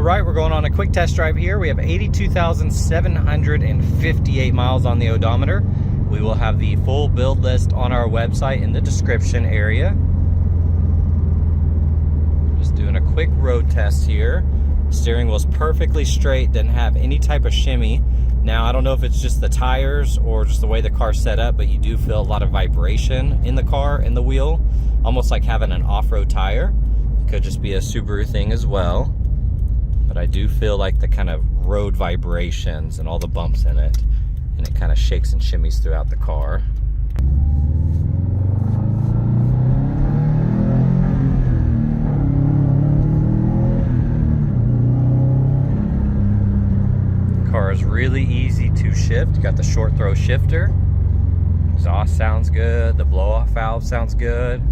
right, we're going on a quick test drive here. We have 82,758 miles on the odometer. We will have the full build list on our website in the description area. Just doing a quick road test here. Steering wheel's perfectly straight, didn't have any type of shimmy. Now, I don't know if it's just the tires or just the way the car's set up, but you do feel a lot of vibration in the car, in the wheel, almost like having an off-road tire. It could just be a Subaru thing as well. But I do feel like the kind of road vibrations and all the bumps in it, and it kind of shakes and shimmies throughout the car. The car is really easy to shift. You got the short throw shifter. Exhaust sounds good. The blow off valve sounds good.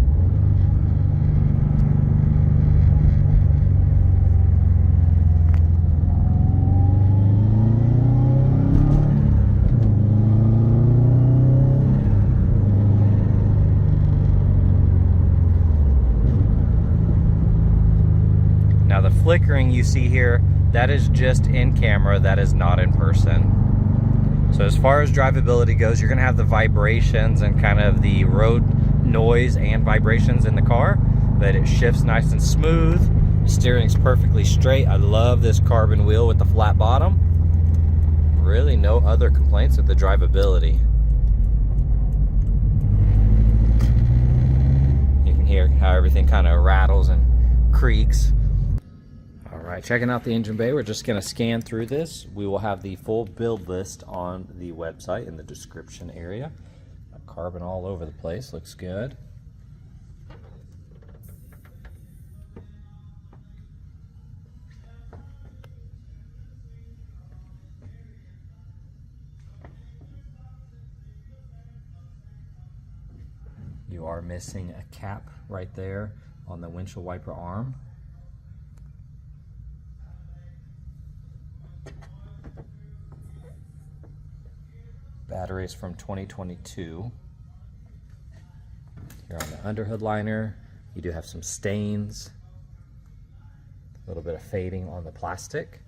Now the flickering you see here, that is just in camera, that is not in person. So as far as drivability goes, you're gonna have the vibrations and kind of the road noise and vibrations in the car, but it shifts nice and smooth. Steering's perfectly straight. I love this carbon wheel with the flat bottom. Really no other complaints with the drivability. You can hear how everything kind of rattles and creaks. All right, checking out the engine bay. We're just gonna scan through this. We will have the full build list on the website in the description area. Got carbon all over the place, looks good. You are missing a cap right there on the windshield wiper arm. Batteries from 2022. Here on the underhood liner, you do have some stains, a little bit of fading on the plastic.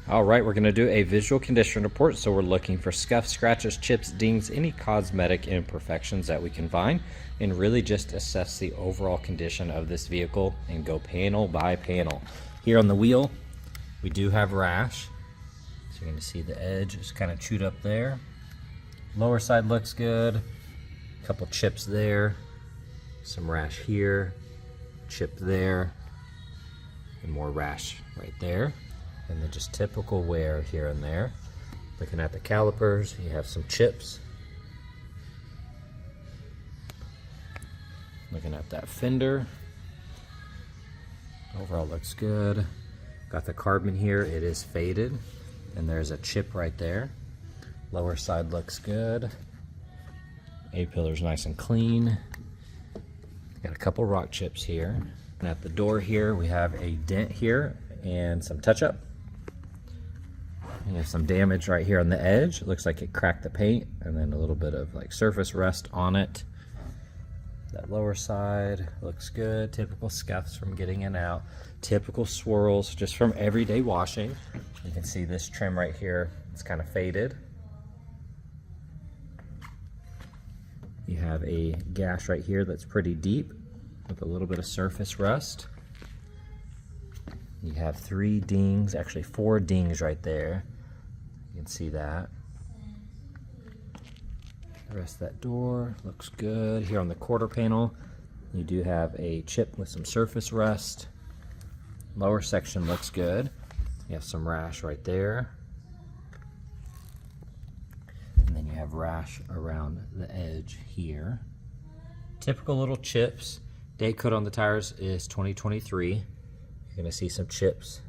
All right, we're gonna do a visual condition report. So we're looking for scuffs, scratches, chips, dings, any cosmetic imperfections that we can find, and really just assess the overall condition of this vehicle and go panel by panel. Here on the wheel, we do have rash. So you're going to see the edge is kind of chewed up there. Lower side looks good. A couple chips there. Some rash here. Chip there. And more rash right there. And then just typical wear here and there. Looking at the calipers, you have some chips. Looking at that fender. Overall looks good. Got the carbon here, it is faded. And there's a chip right there. Lower side looks good. A-pillar's nice and clean. Got a couple rock chips here. And at the door here, we have a dent here and some touch-up. You have some damage right here on the edge. It looks like it cracked the paint, and then a little bit of like surface rust on it. That lower side looks good. Typical scuffs from getting in and out. Typical swirls just from everyday washing. You can see this trim right here, it's kind of faded. You have a gash right here that's pretty deep with a little bit of surface rust. You have 3 dings, actually 4 dings right there. You can see that. The rest of that door looks good. Here on the quarter panel, you do have a chip with some surface rust. Lower section looks good. You have some rash right there. And then you have rash around the edge here. Typical little chips. Date code on the tires is 2023. You're gonna see some chips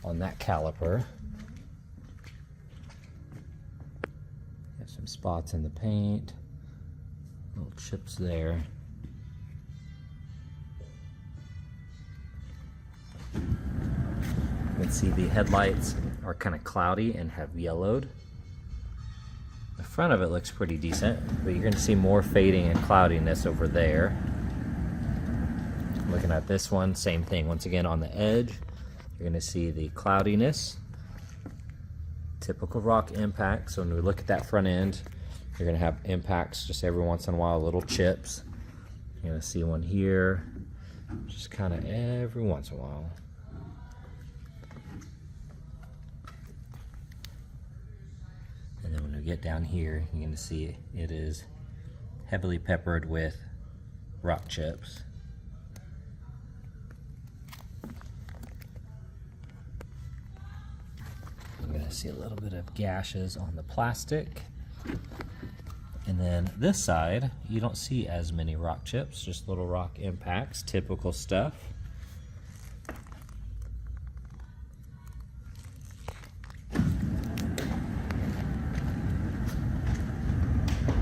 on that caliper. Have some spots in the paint. Little chips there. You can see the headlights are kind of cloudy and have yellowed. The front of it looks pretty decent, but you're going to see more fading and cloudiness over there. Looking at this one, same thing. Once again, on the edge, you're going to see the cloudiness. Typical rock impact. So when we look at that front end, you're going to have impacts just every once in a while, little chips. You're going to see one here, just kind of every once in a while. And then when we get down here, you're going to see it is heavily peppered with rock chips. You're going to see a little bit of gashes on the plastic. And then this side, you don't see as many rock chips, just little rock impacts, typical stuff.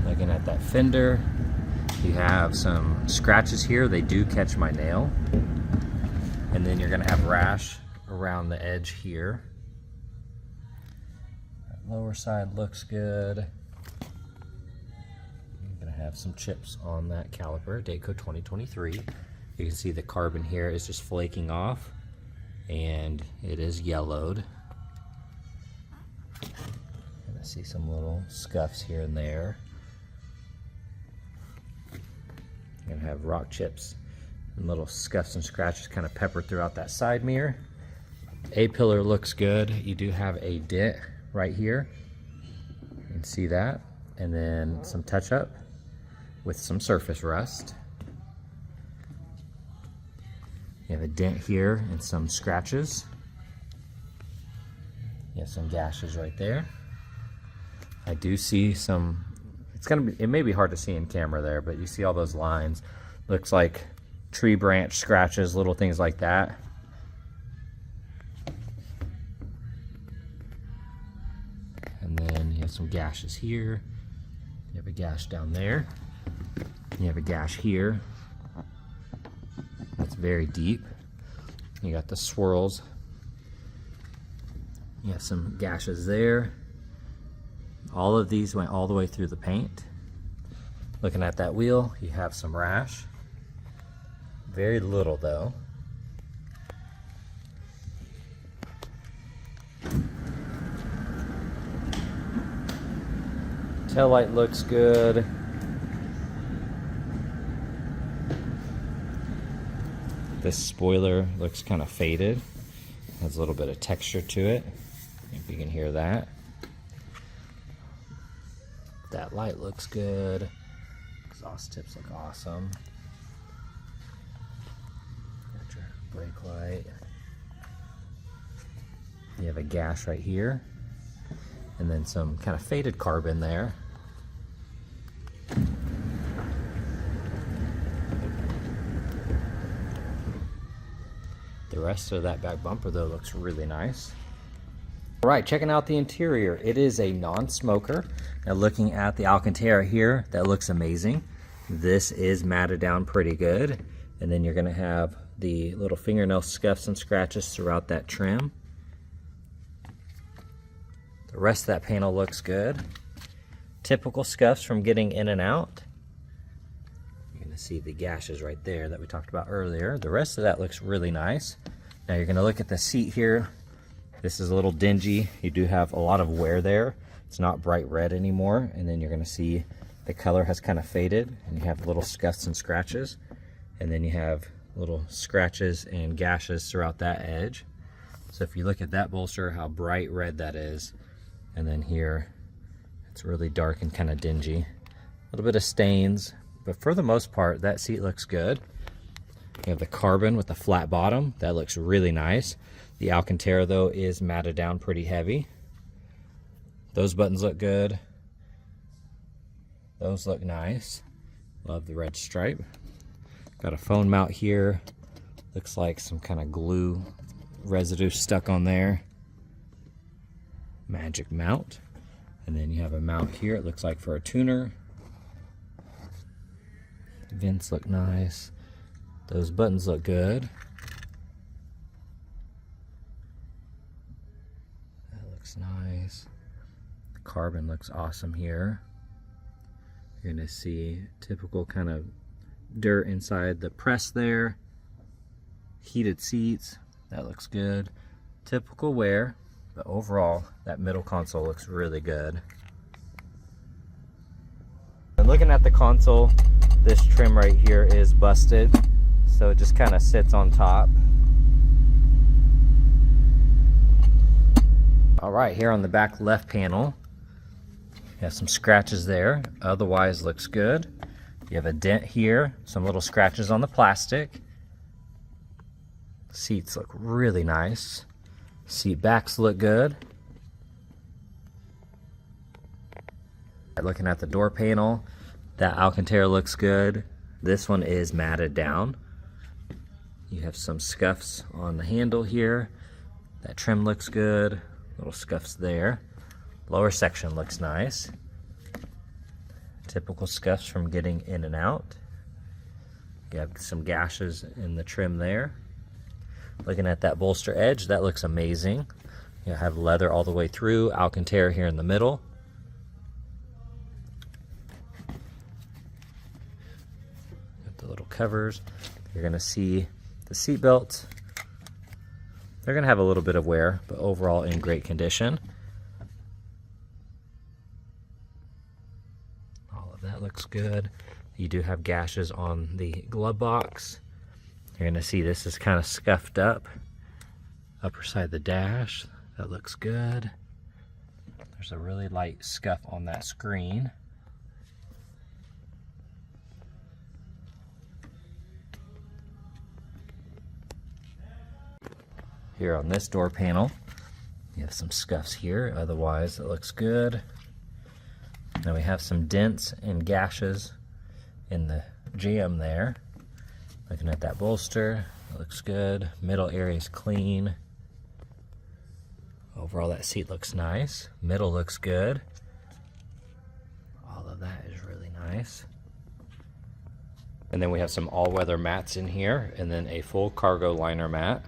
Looking at that fender, you have some scratches here. They do catch my nail. And then you're gonna have rash around the edge here. That lower side looks good. Have some chips on that caliper, Dayco 2023. You can see the carbon here is just flaking off and it is yellowed. And I see some little scuffs here and there. You're gonna have rock chips and little scuffs and scratches kind of peppered throughout that side mirror. A-pillar looks good. You do have a dent right here. You can see that. And then some touch up with some surface rust. You have a dent here and some scratches. You have some gashes right there. I do see some, it may be hard to see in camera there, but you see all those lines. Looks like tree branch scratches, little things like that. And then you have some gashes here. You have a gash down there. You have a gash here. That's very deep. You got the swirls. You have some gashes there. All of these went all the way through the paint. Looking at that wheel, you have some rash. Very little though. Taillight looks good. This spoiler looks kind of faded. Has a little bit of texture to it. If you can hear that. That light looks good. Exhaust tips look awesome. Got your brake light. You have a gash right here. And then some kind of faded carbon there. The rest of that back bumper though looks really nice. All right, checking out the interior. It is a non-smoker. Now looking at the Alcantara here, that looks amazing. This is matted down pretty good. And then you're gonna have the little fingernail scuffs and scratches throughout that trim. The rest of that panel looks good. Typical scuffs from getting in and out. You're gonna see the gashes right there that we talked about earlier. The rest of that looks really nice. Now you're gonna look at the seat here. This is a little dingy. You do have a lot of wear there. It's not bright red anymore. And then you're gonna see the color has kind of faded and you have little scuffs and scratches. And then you have little scratches and gashes throughout that edge. So if you look at that bolster, how bright red that is. And then here, it's really dark and kind of dingy. A little bit of stains, but for the most part, that seat looks good. You have the carbon with the flat bottom. That looks really nice. The Alcantara, though, is matted down pretty heavy. Those buttons look good. Those look nice. Love the red stripe. Got a phone mount here. Looks like some kind of glue residue stuck on there. Magic mount. And then you have a mount here, it looks like for a tuner. Vents look nice. Those buttons look good. That looks nice. The carbon looks awesome here. You're gonna see typical kind of dirt inside the press there. Heated seats, that looks good. Typical wear, but overall, that middle console looks really good. And looking at the console, this trim right here is busted, so it just kind of sits on top. All right, here on the back left panel, you have some scratches there, otherwise looks good. You have a dent here, some little scratches on the plastic. Seats look really nice. Seat backs look good. Looking at the door panel, that Alcantara looks good. This one is matted down. You have some scuffs on the handle here. That trim looks good. Little scuffs there. Lower section looks nice. Typical scuffs from getting in and out. You have some gashes in the trim there. Looking at that bolster edge, that looks amazing. You have leather all the way through, Alcantara here in the middle. Got the little covers. You're gonna see the seat belts. They're gonna have a little bit of wear, but overall in great condition. All of that looks good. You do have gashes on the glove box. You're gonna see this is kind of scuffed up. Upper side of the dash, that looks good. There's a really light scuff on that screen. Here on this door panel, you have some scuffs here, otherwise it looks good. Now we have some dents and gashes in the jamb there. Looking at that bolster, it looks good. Middle area is clean. Overall, that seat looks nice. Middle looks good. All of that is really nice. And then we have some all-weather mats in here, and then a full cargo liner mat.